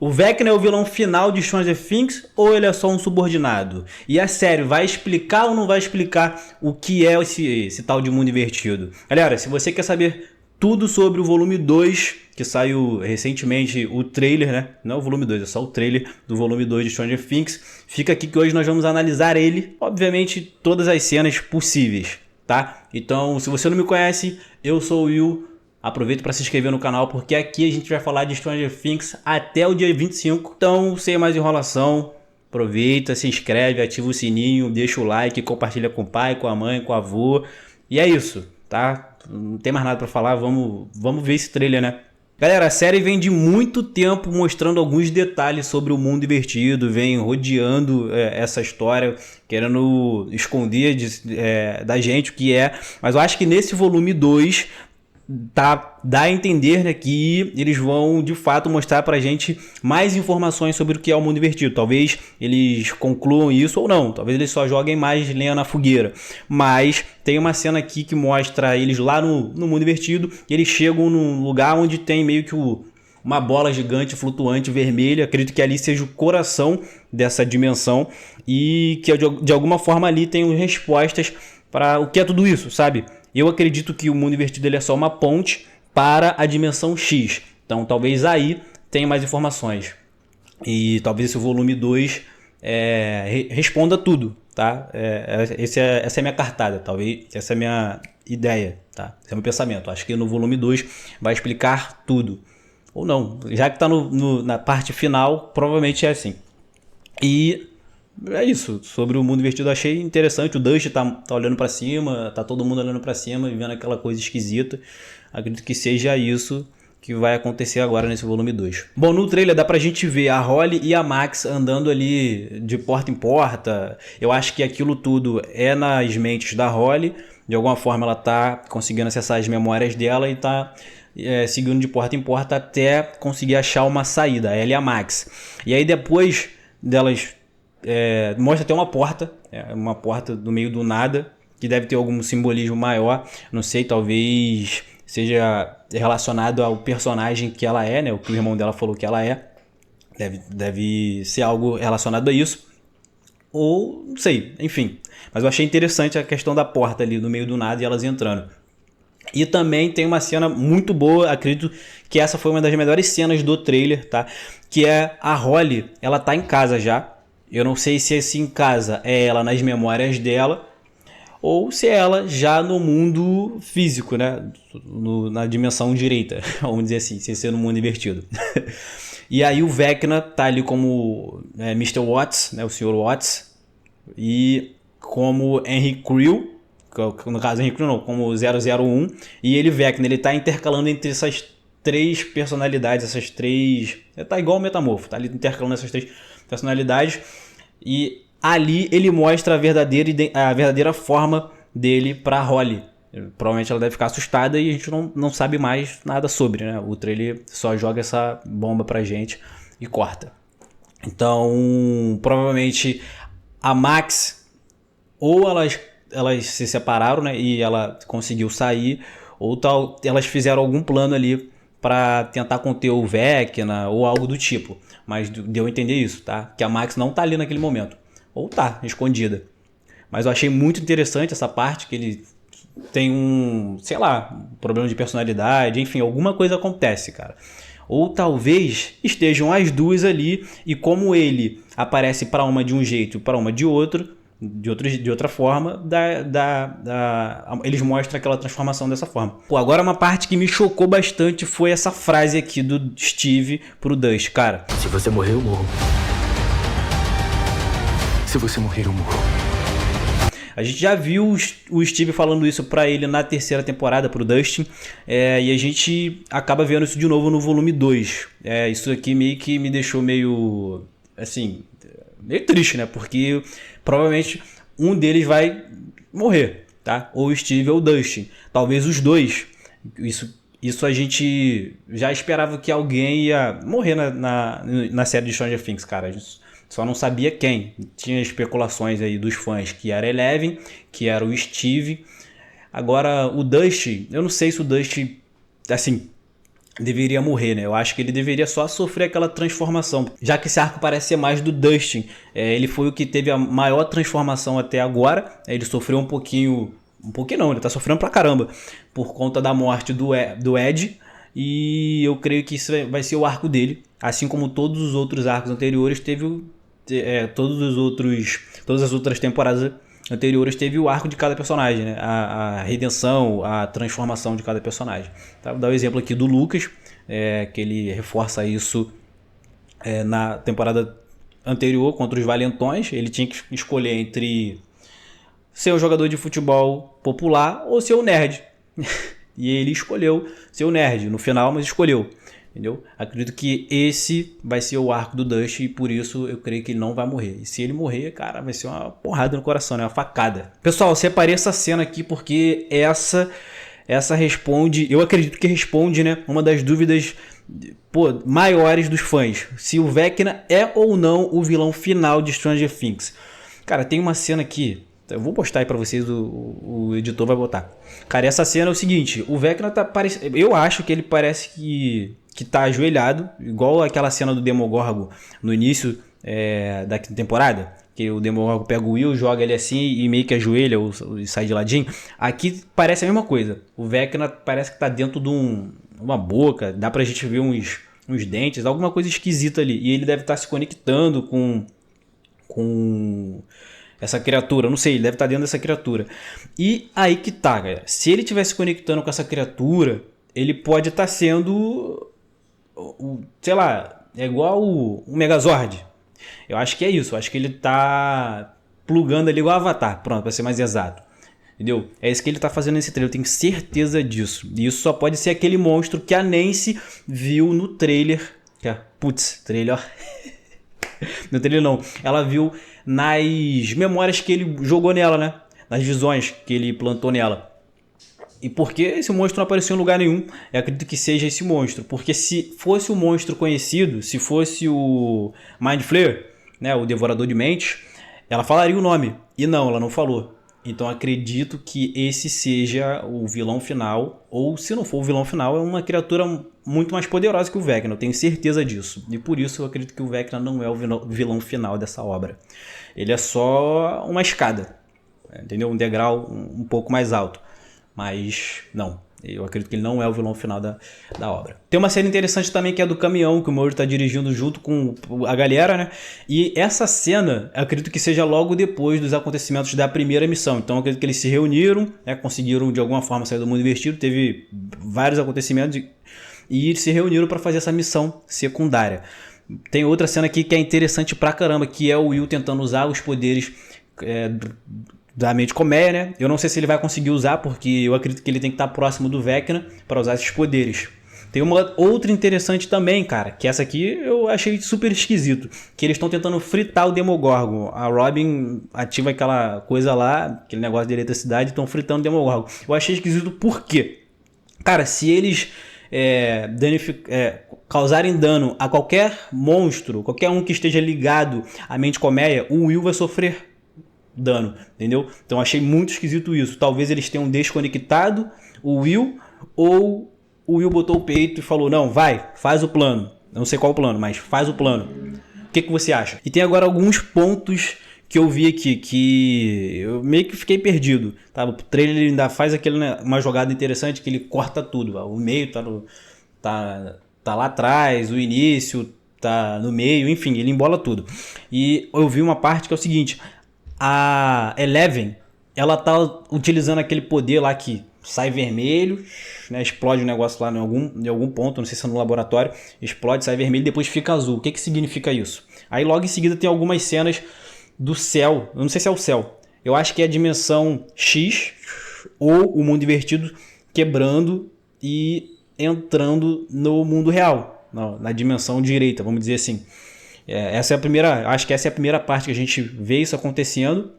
O Vecna é o vilão final de Stranger Things ou ele é só um subordinado? E a série vai explicar ou não vai explicar o que é esse tal de mundo invertido? Galera, se você quer saber tudo sobre o volume 2, que saiu recentemente o trailer, né? Não é o volume 2, é só o trailer do volume 2 de Stranger Things. Fica aqui que hoje nós vamos analisar ele, obviamente todas as cenas possíveis, tá? Então, se você não me conhece, eu sou o Will. Aproveita para se inscrever no canal, porque aqui a gente vai falar de Stranger Things até o dia 25. Então, sem mais enrolação, aproveita, se inscreve, ativa o sininho, deixa o like, compartilha com o pai, com a mãe, com o avô. E é isso, tá? Não tem mais nada para falar, vamos ver esse trailer, né? Galera, a série vem de muito tempo mostrando alguns detalhes sobre o mundo invertido, vem rodeando essa história, querendo esconder da gente o que é. Mas eu acho que nesse volume 2... dá a entender, né, que eles vão de fato mostrar pra gente mais informações sobre o que é o mundo invertido. Talvez eles concluam isso ou não, talvez eles só joguem mais lenha na fogueira. Mas tem uma cena aqui que mostra eles lá no mundo invertido, e eles chegam num lugar onde tem meio que uma bola gigante flutuante vermelha. Acredito que ali seja o coração dessa dimensão e que de alguma forma ali tem respostas para o que é tudo isso, sabe? Eu acredito que o mundo invertido ele é só uma ponte para a dimensão X. Então talvez aí tenha mais informações. E talvez esse volume 2 responda tudo, tá? Essa é a minha cartada, talvez essa é a minha ideia, tá? Esse é o meu pensamento. Acho que no volume 2 vai explicar tudo. Ou não, já que está na parte final, provavelmente é assim. E é isso, sobre o mundo invertido eu achei interessante. O Dust tá olhando pra cima, tá todo mundo olhando pra cima e vendo aquela coisa esquisita. Acredito que seja isso que vai acontecer agora nesse volume 2. Bom, no trailer dá pra gente ver a Holly e a Max andando ali de porta em porta. Eu acho que aquilo tudo é nas mentes da Holly. De alguma forma ela tá conseguindo acessar as memórias dela e tá seguindo de porta em porta até conseguir achar uma saída, ela e a Max. E aí depois delas... mostra até uma porta do meio do nada, que deve ter algum simbolismo maior, não sei, talvez seja relacionado ao personagem que ela é, né? O que o irmão dela falou que ela é, deve ser algo relacionado a isso, ou não sei, enfim. Mas eu achei interessante a questão da porta ali no meio do nada e elas entrando. E também tem uma cena muito boa, acredito que essa foi uma das melhores cenas do trailer, tá? Que é a Holly, ela tá em casa já. Eu não sei se esse em casa é ela nas memórias dela ou se é ela já no mundo físico, né? Na dimensão direita, vamos dizer assim, sem ser no mundo invertido. E aí o Vecna tá ali como Mr. Watts, né? O Sr. Watts, e como Henry Creel, no caso Henry Creel não, como 001, e ele Vecna, ele tá intercalando entre essas três personalidades, essas três... tá igual o Metamorfo, tá ali intercalando essas três personalidades, e ali ele mostra a verdadeira forma dele pra Holly. Provavelmente ela deve ficar assustada e a gente não sabe mais nada sobre, né? O trailer só joga essa bomba pra gente e corta. Então, provavelmente a Max, ou elas se separaram, né? E ela conseguiu sair, ou elas fizeram algum plano ali para tentar conter o Vecna ou algo do tipo. Mas deu a entender isso, tá? Que a Max não tá ali naquele momento. Ou tá, escondida. Mas eu achei muito interessante essa parte, que ele tem um problema de personalidade, enfim, alguma coisa acontece, cara. Ou talvez estejam as duas ali, e como ele aparece para uma de um jeito e para uma de outro, de outra forma, eles mostram aquela transformação dessa forma. Pô, agora uma parte que me chocou bastante foi essa frase aqui do Steve pro Dust, cara. Se você morrer, eu morro. Se você morrer, eu morro. A gente já viu o Steve falando isso pra ele na terceira temporada, pro Dustin, e a gente acaba vendo isso de novo no volume 2. Isso aqui meio que me deixou meio triste, né? Porque provavelmente um deles vai morrer, tá? Ou o Steve ou o Dustin. Talvez os dois. Isso a gente já esperava que alguém ia morrer na série de Stranger Things, cara. A gente só não sabia quem. Tinha especulações aí dos fãs que era Eleven, que era o Steve. Agora, o Dustin, eu não sei se o Dustin, assim, deveria morrer, né? Eu acho que ele deveria só sofrer aquela transformação, já que esse arco parece ser mais do Dustin. Ele foi o que teve a maior transformação até agora. Ele sofreu um pouquinho não, ele tá sofrendo pra caramba por conta da morte do Ed. E eu creio que isso vai ser o arco dele, assim como todos os outros arcos anteriores todas as outras temporadas anteriores teve o arco de cada personagem, né? A redenção, a transformação de cada personagem. Tá? Vou dar o exemplo aqui do Lucas, que ele reforça isso na temporada anterior contra os Valentões. Ele tinha que escolher entre ser um jogador de futebol popular ou ser um nerd. E ele escolheu ser um nerd no final, mas escolheu. Entendeu? Acredito que esse vai ser o arco do Dustin e por isso eu creio que ele não vai morrer. E se ele morrer, cara, vai ser uma porrada no coração, né? Uma facada. Pessoal, eu separei essa cena aqui porque essa responde, eu acredito que responde, né, uma das dúvidas maiores dos fãs. Se o Vecna é ou não o vilão final de Stranger Things. Cara, tem uma cena aqui, eu vou postar aí pra vocês, o editor vai botar. Cara, essa cena é o seguinte, o Vecna tá parecendo, eu acho que ele parece que tá ajoelhado, igual aquela cena do Demogorgon no início da temporada, que o Demogorgon pega o Will, joga ele assim e meio que ajoelha ou sai de ladinho. Aqui parece a mesma coisa, o Vecna parece que tá dentro de uma boca, dá pra gente ver uns dentes, alguma coisa esquisita ali, e ele deve estar se conectando com essa criatura, não sei, ele deve estar dentro dessa criatura. E aí que tá, galera, se ele estiver se conectando com essa criatura, ele pode estar sendo sei lá, é igual o Megazord. Eu acho que é isso. Eu acho que ele tá plugando ali igual o Avatar. Pronto, pra ser mais exato. Entendeu? É isso que ele tá fazendo nesse trailer. Eu tenho certeza disso. E isso só pode ser aquele monstro que a Nancy viu no trailer. Putz, trailer, ó. No trailer não. Ela viu nas memórias que ele jogou nela, né? Nas visões que ele plantou nela. E por que esse monstro não apareceu em lugar nenhum? Eu acredito que seja esse monstro. Porque se fosse o monstro conhecido, se fosse o Mind Flayer, né, o Devorador de Mentes, ela falaria o nome. E não, ela não falou. Então acredito que esse seja o vilão final. Ou se não for o vilão final, é uma criatura muito mais poderosa que o Vecna. Eu tenho certeza disso. E por isso eu acredito que o Vecna não é o vilão final dessa obra. Ele é só uma escada. Entendeu? Um degrau um pouco mais alto. Mas não, eu acredito que ele não é o vilão final da obra. Tem uma cena interessante também que é do caminhão que o Murray está dirigindo junto com a galera, né? E essa cena, eu acredito que seja logo depois dos acontecimentos da primeira missão. Então eu acredito que eles se reuniram, né? Conseguiram de alguma forma sair do mundo invertido, teve vários acontecimentos e eles se reuniram para fazer essa missão secundária. Tem outra cena aqui que é interessante pra caramba, que é o Will tentando usar os poderes da mente colmeia, né? Eu não sei se ele vai conseguir usar, porque eu acredito que ele tem que estar próximo do Vecna para usar esses poderes. Tem uma outra interessante também, cara, que essa aqui eu achei super esquisito, que eles estão tentando fritar o Demogorgon. A Robin ativa aquela coisa lá, aquele negócio de eletricidade, e estão fritando o Demogorgon. Eu achei esquisito por quê? Cara, se eles causarem dano a qualquer monstro, qualquer um que esteja ligado à mente colmeia, o Will vai sofrer dano, entendeu? Então achei muito esquisito isso. Talvez eles tenham desconectado o Will, ou o Will botou o peito e falou, não, vai, faz o plano. Não sei qual o plano, mas faz o plano. O que você acha? E tem agora alguns pontos que eu vi aqui, que eu meio que fiquei perdido. Tá? O trailer ele ainda faz uma jogada interessante que ele corta tudo. O meio tá lá atrás, o início tá no meio, enfim, ele embola tudo. E eu vi uma parte que é o seguinte, a Eleven, ela tá utilizando aquele poder lá que sai vermelho, né, explode o negócio lá em algum ponto, não sei se é no laboratório, explode, sai vermelho e depois fica azul. O que significa isso? Aí logo em seguida tem algumas cenas do céu, eu não sei se é o céu, eu acho que é a dimensão X ou o mundo invertido quebrando e entrando no mundo real, na dimensão direita, vamos dizer assim. Acho que essa é a primeira parte que a gente vê isso acontecendo.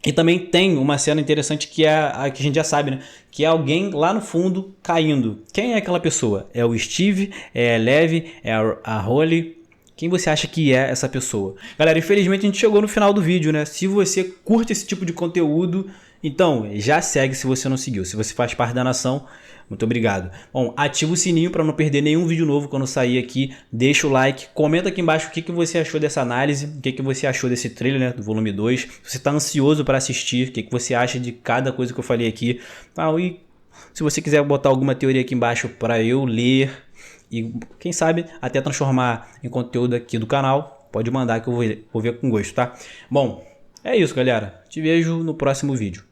E também tem uma cena interessante que é a que a gente já sabe, né? Que é alguém lá no fundo caindo. Quem é aquela pessoa? É o Steve? É a Eleven? É a Holly? Quem você acha que é essa pessoa? Galera, infelizmente a gente chegou no final do vídeo, né? Se você curte esse tipo de conteúdo, Então, já segue se você não seguiu. Se você faz parte da nação, muito obrigado. Bom, ativa o sininho para não perder nenhum vídeo novo quando sair aqui. Deixa o like, comenta aqui embaixo o que você achou dessa análise, o que você achou desse trailer, né, do volume 2. Se você está ansioso para assistir, o que você acha de cada coisa que eu falei aqui. E se você quiser botar alguma teoria aqui embaixo para eu ler e quem sabe até transformar em conteúdo aqui do canal, pode mandar que eu vou ver com gosto, tá? Bom, é isso, galera. Te vejo no próximo vídeo.